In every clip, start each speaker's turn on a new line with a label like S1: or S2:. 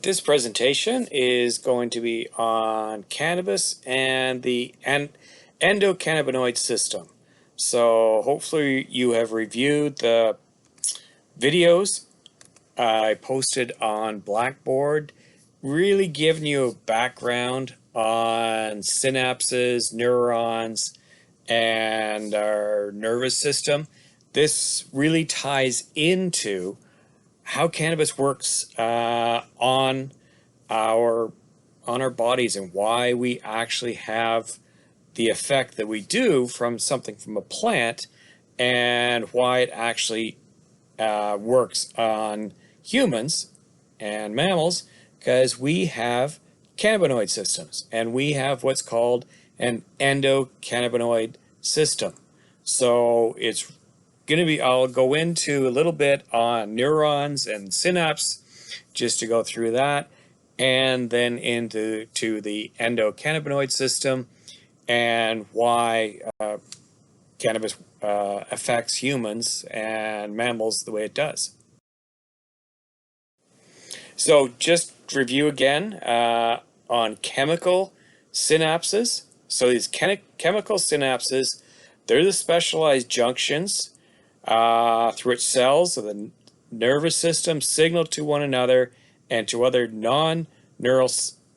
S1: This presentation is going to be on cannabis and the endocannabinoid system. So hopefully you have reviewed the videos I posted on Blackboard, really giving you a background on synapses, neurons, and our nervous system. This really ties into how cannabis works on our bodies and why we actually have the effect that we do from something from a plant, and why it actually works on humans and mammals, because we have cannabinoid systems and we have what's called an endocannabinoid system. So it's going to be, I'll go into a little bit on neurons and synapse just to go through that, and then into the endocannabinoid system and why cannabis affects humans and mammals the way it does. So just review again on chemical synapses. So these chemical synapses, they're the specialized junctions through which cells of the nervous system signal to one another and to other non-neural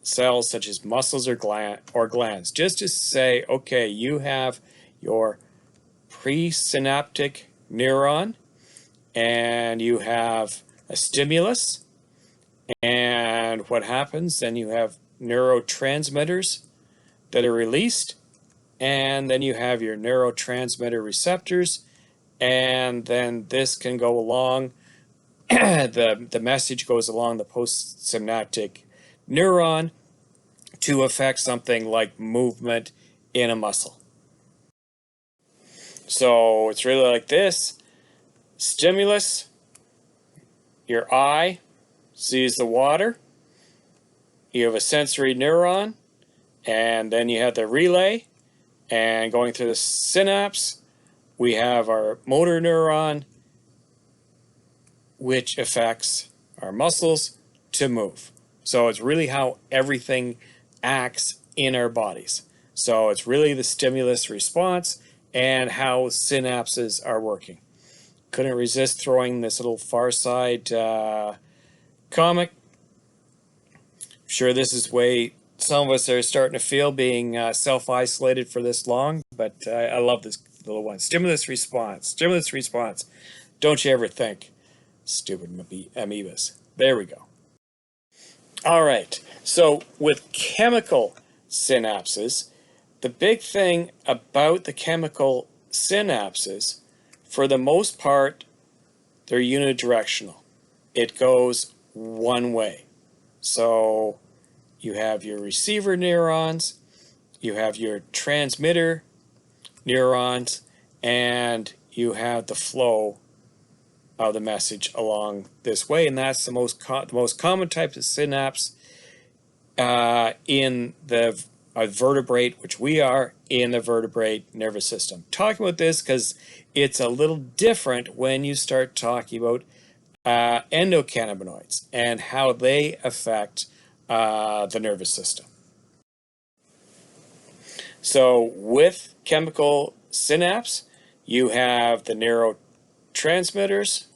S1: cells such as muscles or glands. Just to say, okay, you have your presynaptic neuron and you have a stimulus, and what happens, then you have neurotransmitters that are released, and then you have your neurotransmitter receptors, and then this can go along, the message goes along the postsynaptic neuron to affect something like movement in a muscle. So it's really like this. Stimulus, your eye sees the water, you have a sensory neuron, and then you have the relay, and going through the synapse, we have our motor neuron, which affects our muscles to move. So it's really how everything acts in our bodies. So it's really the stimulus response and how synapses are working. Couldn't resist throwing this little Far Side comic. I'm sure this is way some of us are starting to feel, being self-isolated for this long, but I love this little one. Stimulus response. Stimulus response. Don't you ever think. Stupid amoebas. There we go. All right. So with chemical synapses, the big thing about the chemical synapses, for the most part, they're unidirectional. It goes one way. So you have your receiver neurons, you have your transmitter neurons, and you have the flow of the message along this way, and that's the most common type of synapse in the vertebrate, which we are in the vertebrate nervous system. Talking about this because it's a little different when you start talking about endocannabinoids and how they affect the nervous system. So with chemical synapse, you have the neurotransmitters,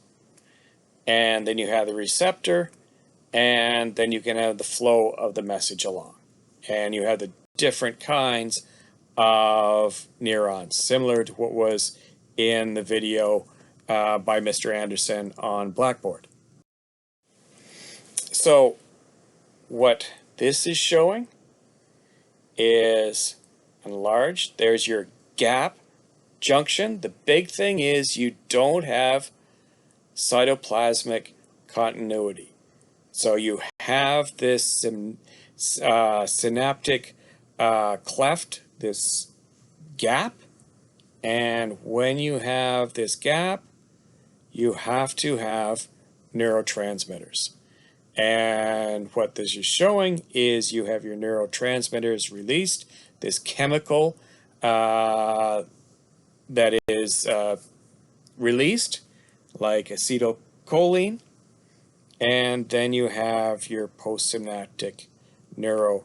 S1: and then you have the receptor, and then you can have the flow of the message along. And you have the different kinds of neurons, similar to what was in the video by Mr. Anderson on Blackboard. So what this is showing is enlarged. There's your gap junction. The big thing is you don't have cytoplasmic continuity. So you have this synaptic cleft, this gap, and when you have this gap, you have to have neurotransmitters. And what this is showing is you have your neurotransmitters released, this chemical that is released, like acetylcholine, and then you have your postsynaptic neuro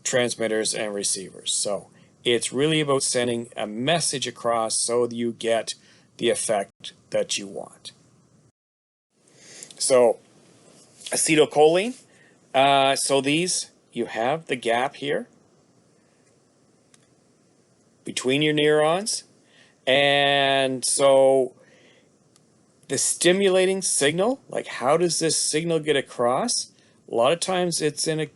S1: transmitters and receivers. So it's really about sending a message across so that you get the effect that you want. So acetylcholine, so these, you have the gap here between your neurons, and so the stimulating signal, like how does this signal get across? A lot of times it's in a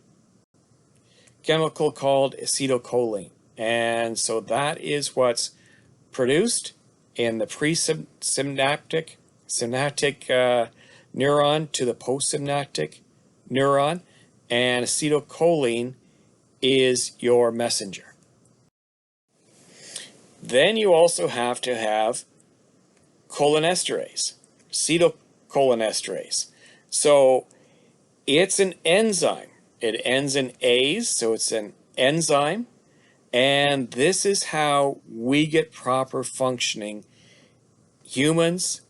S1: chemical called acetylcholine, and so that is what's produced in the presynaptic neuron to the postsynaptic neuron, and acetylcholine is your messenger. Then you also have to have cholinesterase, acetylcholinesterase. So it's an enzyme. It ends in A's, so it's an enzyme. And this is how we get proper functioning. Humans,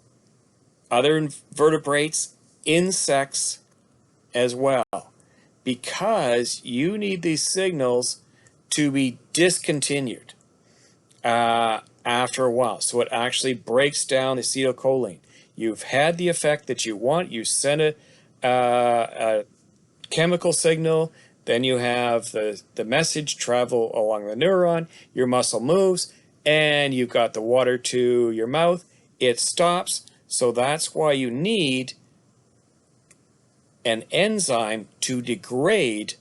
S1: other invertebrates, insects as well. Because you need these signals to be discontinued after a while. So it actually breaks down the acetylcholine. You've had the effect that you want. You send a chemical signal, then you have the message travel along the neuron, your muscle moves, and you've got the water to your mouth. It stops. So that's why you need an enzyme to degrade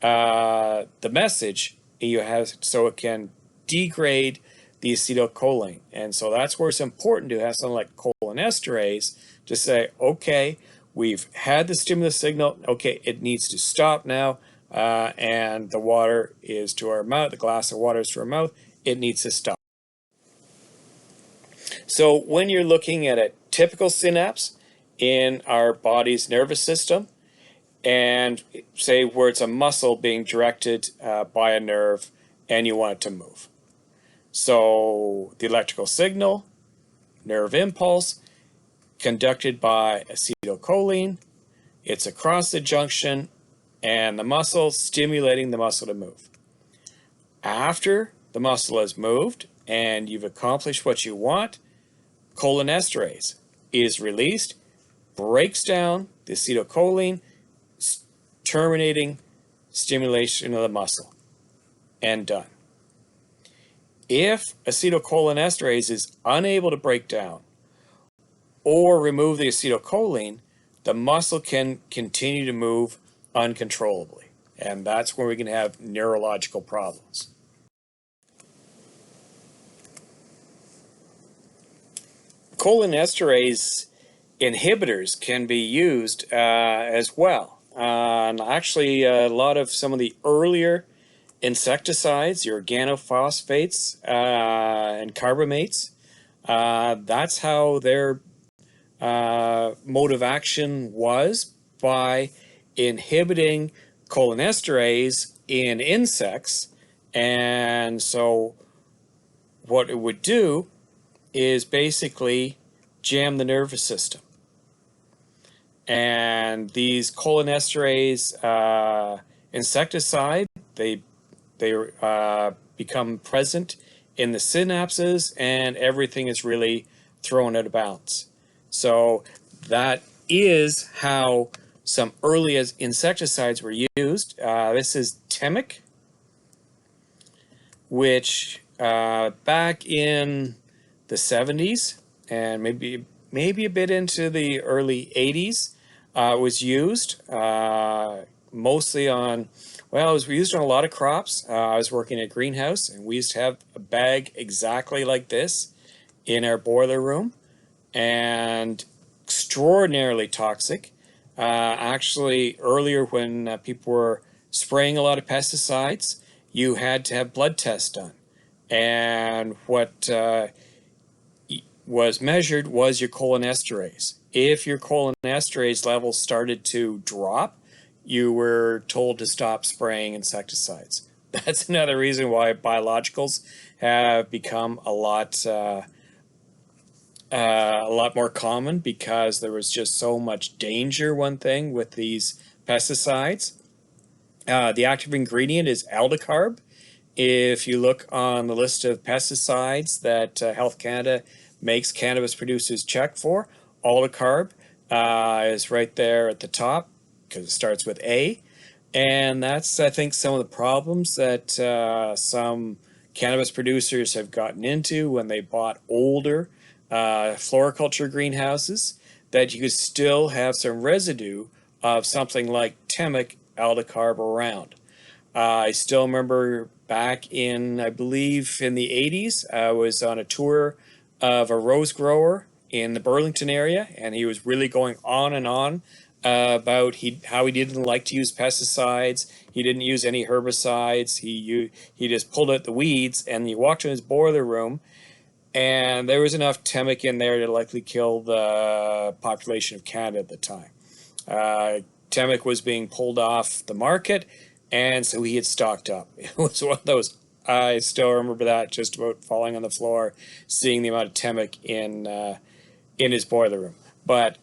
S1: the message you have, so it can degrade the acetylcholine. And so that's where it's important to have something like cholinesterase to say, okay, we've had the stimulus signal, okay, it needs to stop now, and the water is to our mouth, the glass of water is to our mouth, it needs to stop. So when you're looking at a typical synapse in our body's nervous system, and say where it's a muscle being directed by a nerve and you want it to move. So the electrical signal, nerve impulse, conducted by acetylcholine, it's across the junction and the muscle, stimulating the muscle to move. After the muscle has moved and you've accomplished what you want, cholinesterase is released, breaks down the acetylcholine, terminating stimulation of the muscle, and done. If acetylcholinesterase is unable to break down or remove the acetylcholine, the muscle can continue to move uncontrollably, and that's where we can have neurological problems. Cholinesterase inhibitors can be used as well. And actually, a lot of some of the earlier insecticides, your organophosphates and carbamates, that's how their mode of action was, by inhibiting cholinesterase in insects. And so what it would do is basically jam the nervous system. And these cholinesterase insecticide, they become present in the synapses, and everything is really thrown out of balance. So that is how some early insecticides were used. This is Temic, which back in the 70s and maybe a bit into the early 80s, was used mostly on, well, it was used on a lot of crops. I was working at a greenhouse, and we used to have a bag exactly like this in our boiler room, and extraordinarily toxic. Actually, earlier when people were spraying a lot of pesticides, you had to have blood tests done. And what was measured was your cholinesterase. If your cholinesterase levels started to drop, you were told to stop spraying insecticides. That's another reason why biologicals have become a lot a lot more common because there was just so much danger, one thing, with these pesticides. The active ingredient is aldicarb. If you look on the list of pesticides that Health Canada makes cannabis producers check for, aldicarb is right there at the top because it starts with A. And that's, I think, some of the problems that some cannabis producers have gotten into when they bought older floriculture greenhouses, that you could still have some residue of something like Temic aldicarb around. I still remember back in, I believe, in the 80s, I was on a tour of a rose grower in the Burlington area, and he was really going on and on about how he didn't like to use pesticides. He didn't use any herbicides. He just pulled out the weeds, and you walked in his boiler room, and there was enough Temic in there to likely kill the population of Canada at the time. Temic was being pulled off the market, and so he had stocked up. It was one of those, I still remember that, just about falling on the floor, seeing the amount of Temic in his boiler room. But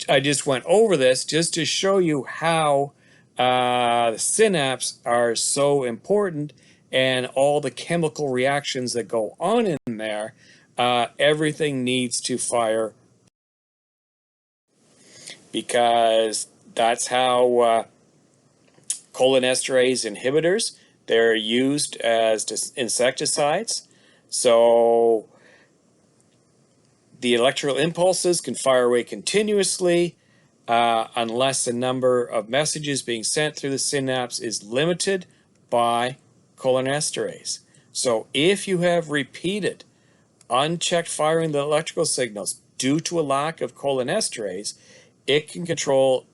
S1: I just went over this just to show you how the synapse are so important, and all the chemical reactions that go on in there. Everything needs to fire because that's how cholinesterase inhibitors, they're used as insecticides. So the electrical impulses can fire away continuously unless the number of messages being sent through the synapse is limited by cholinesterase. So if you have repeated unchecked firing of the electrical signals due to a lack of cholinesterase, it can control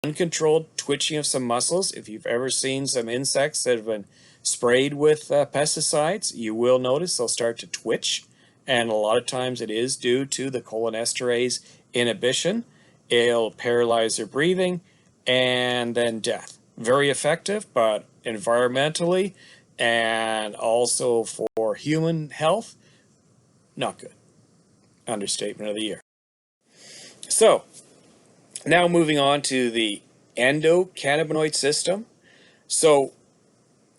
S1: uncontrolled twitching of some muscles. If you've ever seen some insects that have been sprayed with pesticides, you will notice they'll start to twitch. And a lot of times it is due to the cholinesterase inhibition. It'll paralyze their breathing and then death. Very effective, but environmentally and also for human health, not good. Understatement of the year. So, now moving on to the endocannabinoid system. So,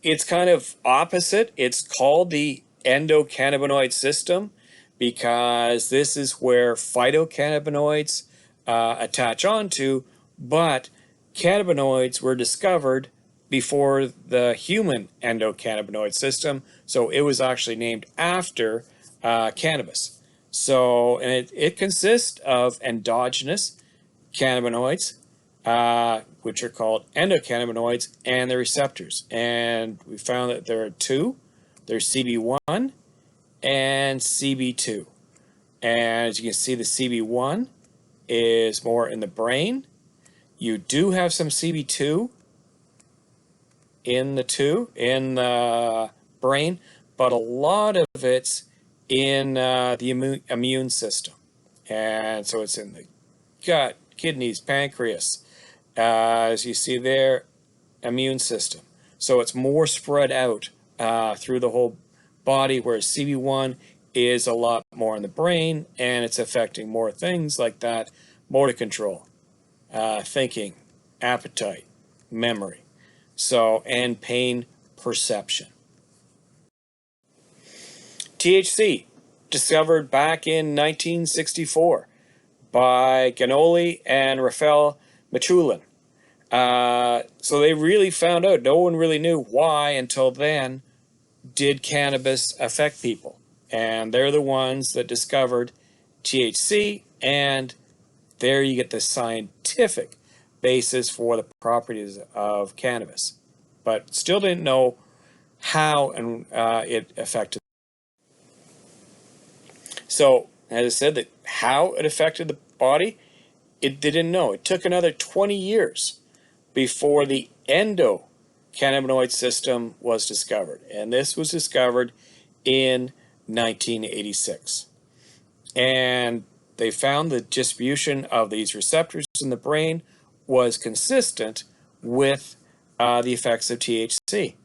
S1: it's kind of opposite. It's called the endocannabinoid system because this is where phytocannabinoids attach onto, but cannabinoids were discovered before the human endocannabinoid system, so it was actually named after cannabis. So, and it consists of endogenous cannabinoids, which are called endocannabinoids, and the receptors. And we found that there are two. There's CB1 and CB2. And as you can see, the CB1 is more in the brain. You do have some CB2 in the brain, but a lot of it's in the immune system. And so it's in the gut, kidneys, pancreas, as you see there, immune system. So it's more spread out through the whole body, whereas CB1 is a lot more in the brain, and it's affecting more things like that: motor control, thinking, appetite, memory, so, and pain perception. THC, discovered back in 1964 by Ganoli and Rafael Mechoulam. So they really found out, no one really knew why until then did cannabis affect people. And they're the ones that discovered THC, and there you get the scientific basis for the properties of cannabis. But still didn't know how and it affected. So, as I said, that how it affected the body, they didn't know. It took another 20 years before the endocannabinoid system was discovered. And this was discovered in 1986. And they found the distribution of these receptors in the brain was consistent with the effects of THC.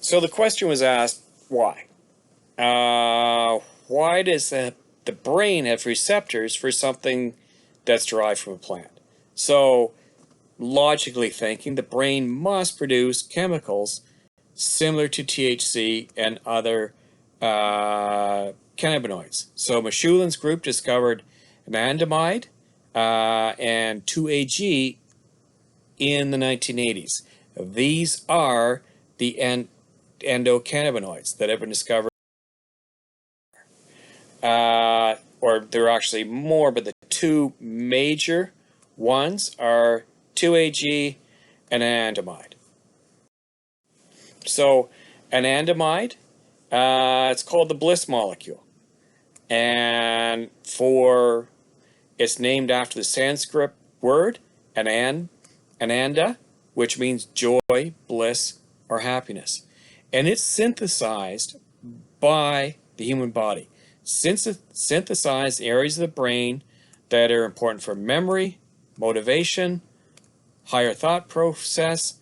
S1: So the question was asked, why? why does the brain have receptors for something that's derived from a plant? So, logically thinking, the brain must produce chemicals similar to THC and other cannabinoids. So, Michulin's group discovered anandamide and 2-AG in the 1980s. These are the endocannabinoids that have been discovered. Or there are actually more, but the two major ones are 2-AG and anandamide. So, anandamide, it's called the bliss molecule. And it's named after the Sanskrit word ananda, which means joy, bliss, or happiness. And it's synthesized by the human body. Synthesize areas of the brain that are important for memory, motivation, higher thought process,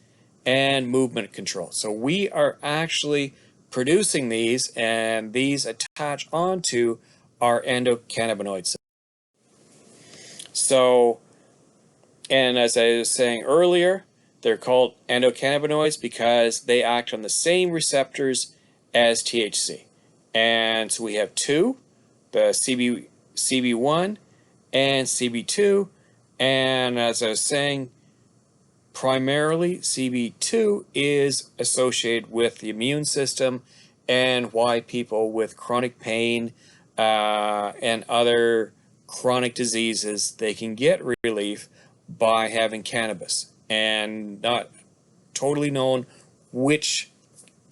S1: and movement control. So we are actually producing these, and these attach onto our endocannabinoid system. So, and as I was saying earlier, they're called endocannabinoids because they act on the same receptors as THC. And so we have two, the CB1 and CB2. And as I was saying, primarily CB2 is associated with the immune system and why people with chronic pain and other chronic diseases, they can get relief by having cannabis. And not totally known which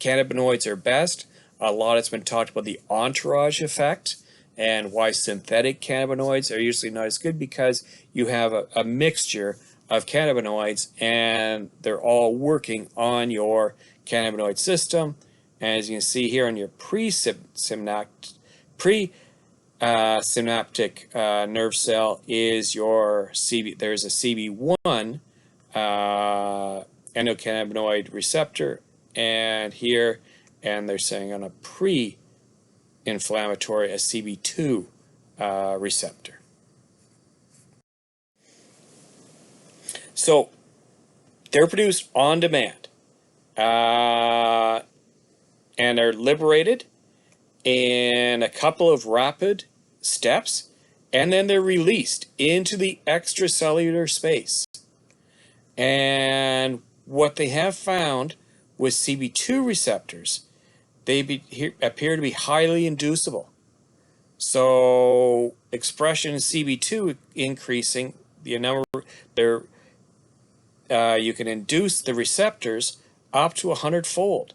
S1: cannabinoids are best. A lot has been talked about the entourage effect and why synthetic cannabinoids are usually not as good, because you have a mixture of cannabinoids and they're all working on your cannabinoid system. And as you can see here on your presynaptic nerve cell is your there's a CB1 endocannabinoid receptor, and here, and they're saying on a pre-inflammatory, a CB2 receptor. So they're produced on demand and are liberated in a couple of rapid steps, and then they're released into the extracellular space. And what they have found with CB2 receptors, they appear to be highly inducible. So expression in CB2 increasing, the number you can induce the receptors up to 100-fold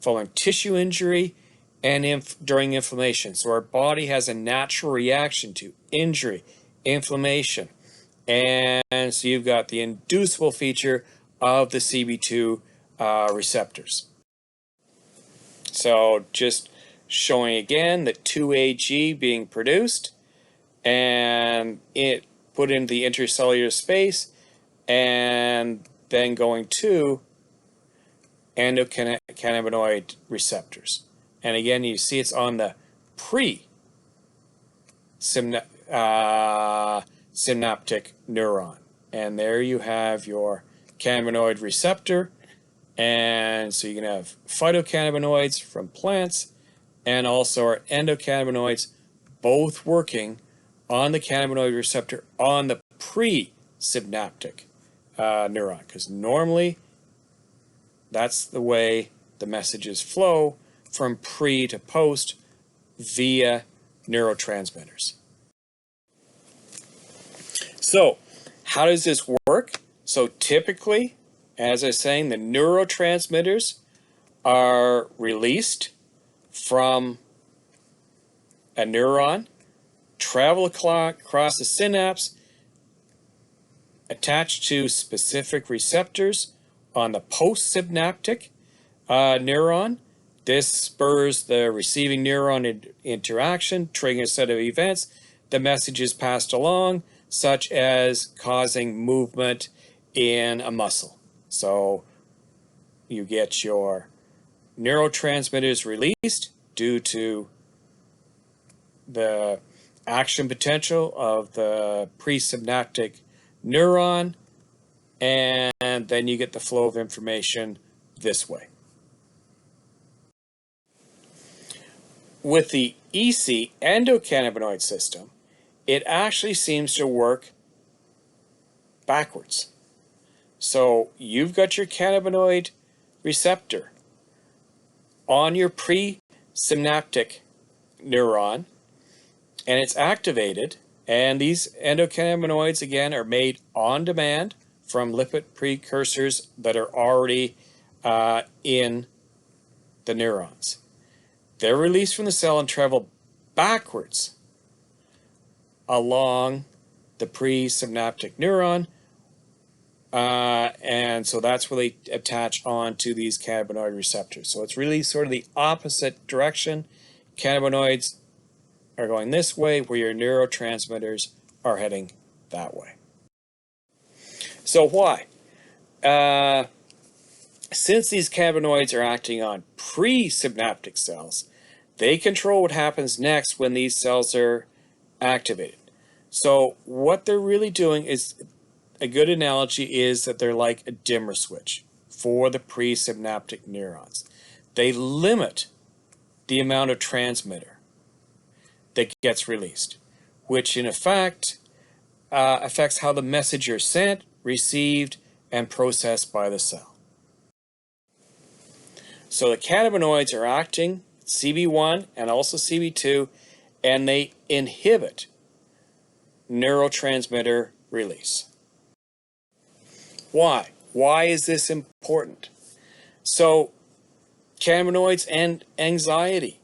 S1: following tissue injury and during inflammation. So our body has a natural reaction to injury, inflammation, and so you've got the inducible feature of the CB2 receptors. So just showing again that 2-AG being produced and it put into the intercellular space, and then going to endocannabinoid receptors. And again, you see it's on the synaptic neuron. And there you have your cannabinoid receptor. And so you can have phytocannabinoids from plants and also our endocannabinoids, both working on the cannabinoid receptor on the presynaptic neuron. Because normally that's the way the messages flow from pre to post via neurotransmitters. So, how does this work? So typically, as I was saying, the neurotransmitters are released from a neuron, travel across the synapse, attached to specific receptors on the postsynaptic neuron. This spurs the receiving neuron interaction, triggering a set of events. The message is passed along, such as causing movement in a muscle. So you get your neurotransmitters released, due to the action potential of the presynaptic neuron, and then you get the flow of information this way. With the EC endocannabinoid system, it actually seems to work backwards. So you've got your cannabinoid receptor on your presynaptic neuron, and it's activated, and these endocannabinoids again are made on demand from lipid precursors that are already in the neurons. They're released from the cell and travel backwards along the presynaptic neuron, and so that's where they attach on to these cannabinoid receptors. So it's really sort of the opposite direction. Cannabinoids are going this way, where your neurotransmitters are heading that way. So why? Since these cannabinoids are acting on presynaptic cells, they control what happens next when these cells are activated. So what they're really doing is, a good analogy is that they're like a dimmer switch for the presynaptic neurons. They limit the amount of transmitter that gets released, which in effect affects how the message is sent, received, and processed by the cell. So the cannabinoids are acting CB1 and also CB2, and they inhibit neurotransmitter release. Why? Why is this important? So cannabinoids and anxiety.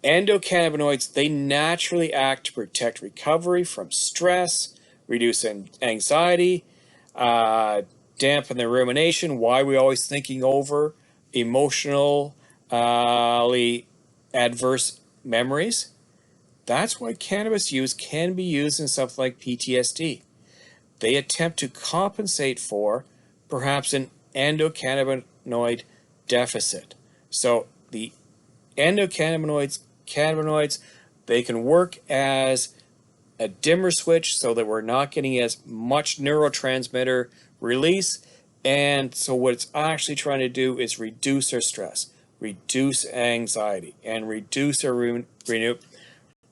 S1: Endocannabinoids, they naturally act to protect recovery from stress, reduce anxiety, dampen the rumination. Why are we always thinking over emotionally adverse memories? That's why cannabis use can be used in stuff like PTSD. They attempt to compensate for perhaps an endocannabinoid deficit. So the endocannabinoids, they can work as a dimmer switch so that we're not getting as much neurotransmitter release. And so what it's actually trying to do is reduce our stress, reduce anxiety, and reduce our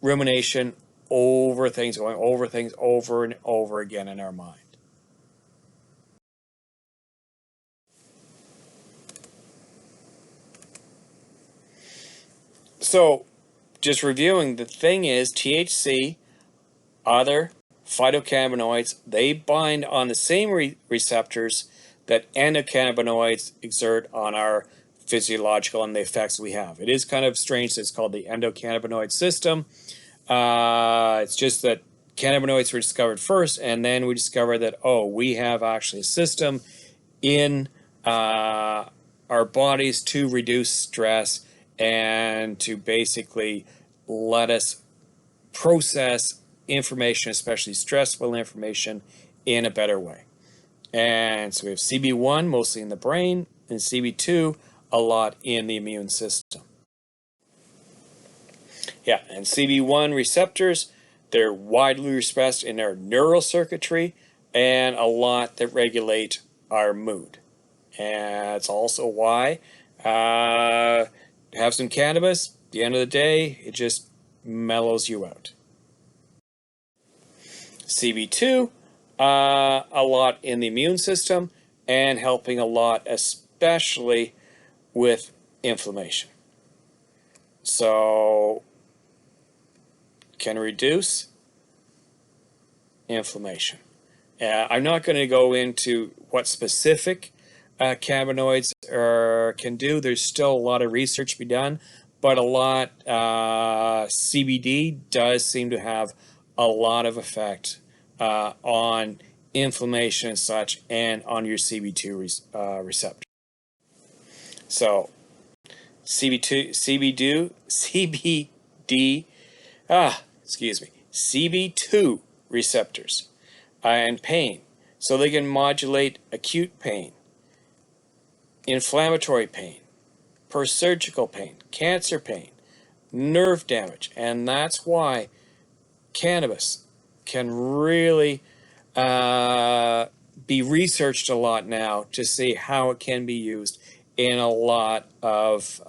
S1: rumination over things, going over things over and over again in our mind. So just reviewing, the thing is THC, other phytocannabinoids, they bind on the same receptors that endocannabinoids exert on our physiological and the effects we have. It is kind of strange that it's called the endocannabinoid system. It's just that cannabinoids were discovered first, and then we discovered that, oh, we have actually a system in our bodies to reduce stress and to basically let us process information, especially stressful information, in a better way. And so we have CB1 mostly in the brain, and CB2 a lot in the immune system. Yeah, and CB1 receptors, they're widely expressed in our neural circuitry, and a lot that regulate our mood. And it's also why have some cannabis, at the end of the day, it just mellows you out. CB2, a lot in the immune system and helping a lot, especially with inflammation. So, can reduce inflammation. I'm not going to go into what specific cannabinoids can do. There's still a lot of research to be done, but a lot CBD does seem to have a lot of effect on inflammation and such, and on your CB2 receptor. So CB2 receptors and pain. So they can modulate acute pain, inflammatory pain, post-surgical pain, cancer pain, nerve damage. And that's why cannabis can really be researched a lot now to see how it can be used in a lot of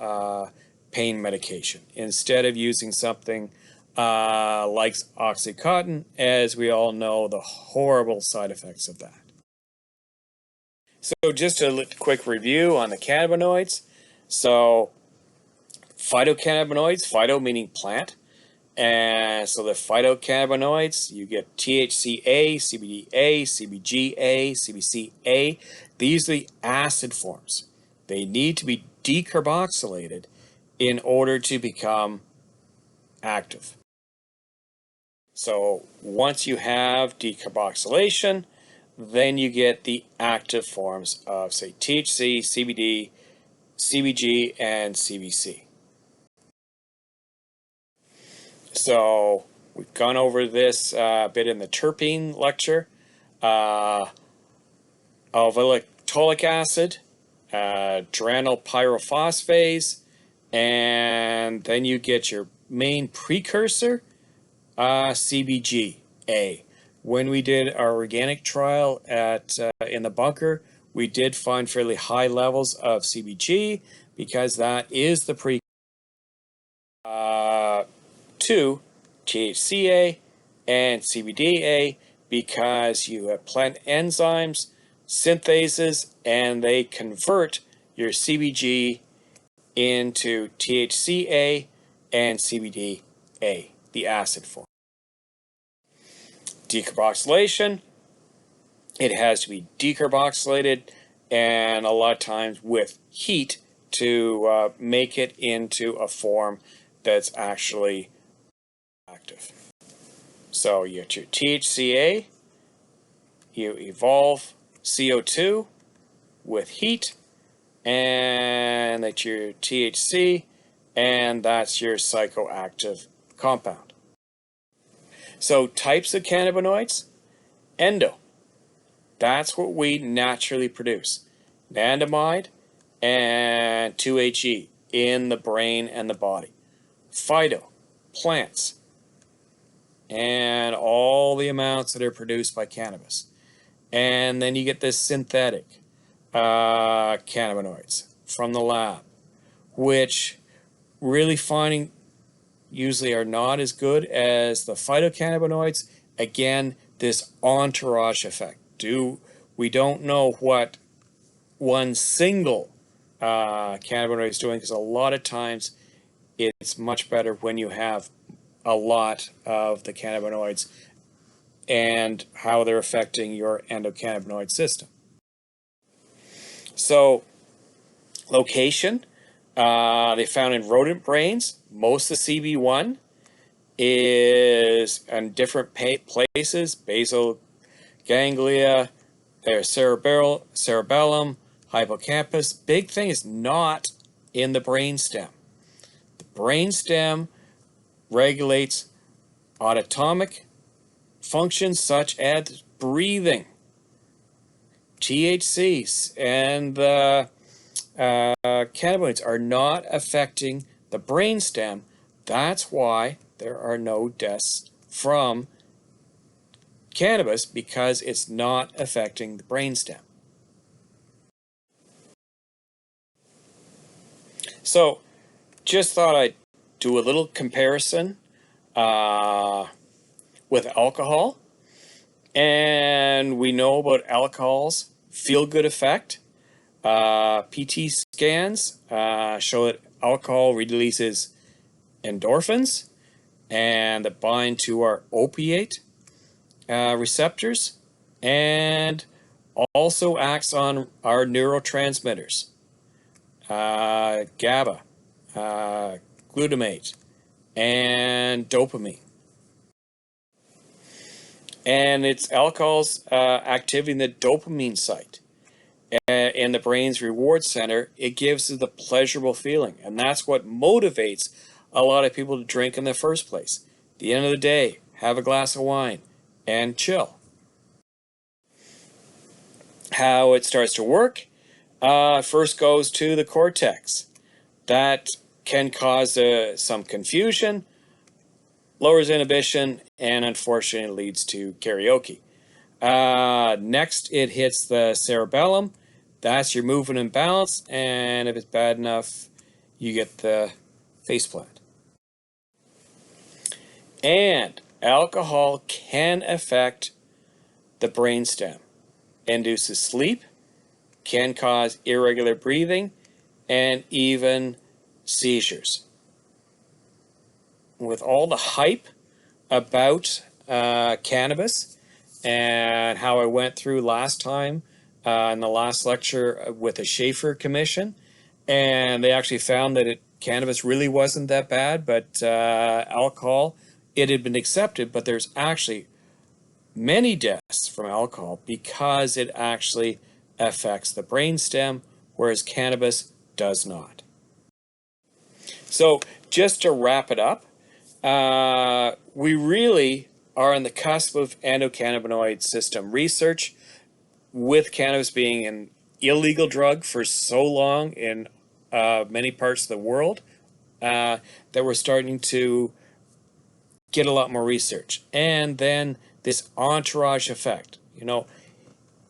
S1: pain medication instead of using something like Oxycontin, as we all know the horrible side effects of that. So just a quick review on the cannabinoids. So phytocannabinoids, phyto meaning plant, and so the phytocannabinoids, you get THCA, CBDA, CBGA, CBCA. These are the acid forms. They need to be decarboxylated in order to become active. So once you have decarboxylation, then you get the active forms of, say, THC, CBD, CBG, and CBC. So we've gone over this a bit in the terpene lecture. Alveolic acid, adrenal pyrophosphase, and then you get your main precursor, CBGA. When we did our organic trial in the bunker, we did find fairly high levels of CBG because that is the precursor to THCA and CBDA, because you have plant enzymes, synthases, and they convert your CBG into THCA and CBDA, the acid form. Decarboxylation, it has to be decarboxylated, and a lot of times with heat to make it into a form that's actually active. So you get your THCA, you evolve CO2 with heat, and that's your THC, and that's your psychoactive compound. So types of cannabinoids, endo, that's what we naturally produce. Anandamide and 2-HE in the brain and the body. Phyto, plants, and all the amounts that are produced by cannabis. And then you get this synthetic cannabinoids from the lab, which really finding usually are not as good as the phytocannabinoids. Again, this entourage effect. We don't know what one single cannabinoid is doing, because a lot of times it's much better when you have a lot of the cannabinoids and how they're affecting your endocannabinoid system. So, location, they found in rodent brains. Most of the CB1 is in different places, basal ganglia, their cerebellum, hippocampus. Big thing is not in the brainstem. The brainstem regulates autonomic functions such as breathing. THCs and the cannabinoids are not affecting the brainstem. That's why there are no deaths from cannabis, because it's not affecting the brainstem. So, just thought I'd do a little comparison with alcohol. And we know about alcohol's feel-good effect. PT scans show that alcohol releases endorphins, and that bind to our opiate receptors, and also acts on our neurotransmitters, GABA, glutamate, and dopamine. And it's alcohol's activity in the dopamine site in the brain's reward center. It gives us the pleasurable feeling, and that's what motivates a lot of people to drink in the first place. At the end of the day, have a glass of wine and chill. How it starts to work, first goes to the cortex. that can cause some confusion, lowers inhibition, and unfortunately leads to karaoke. Next, it hits the cerebellum. That's your movement and balance, and if it's bad enough, you get the faceplant. And alcohol can affect the brainstem, induces sleep, can cause irregular breathing, and even seizures. With all the hype about cannabis and how I went through last time in the last lecture with the Schaefer Commission, and they actually found that cannabis really wasn't that bad, but alcohol, it had been accepted, but there's actually many deaths from alcohol because it actually affects the brainstem, whereas cannabis does not. So just to wrap it up, we really are on the cusp of endocannabinoid system research, with cannabis being an illegal drug for so long in many parts of the world, that we're starting to get a lot more research. And then this entourage effect,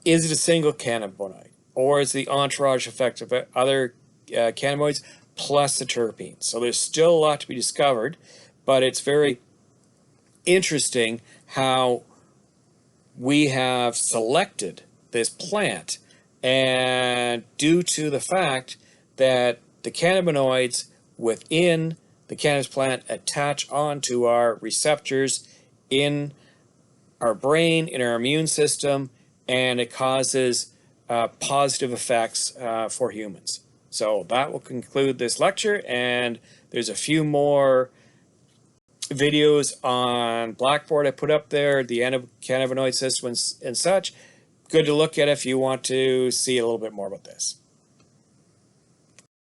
S1: is it a single cannabinoid, or is the entourage effect of other cannabinoids plus the terpenes? So there's still a lot to be discovered, but it's very interesting how we have selected this plant, and due to the fact that the cannabinoids within the cannabis plant attach onto our receptors in our brain, in our immune system, and it causes positive effects for humans. So that will conclude this lecture, and there's a few more videos on Blackboard I put up there, the endocannabinoid system and such. Good to look at if you want to see a little bit more about this.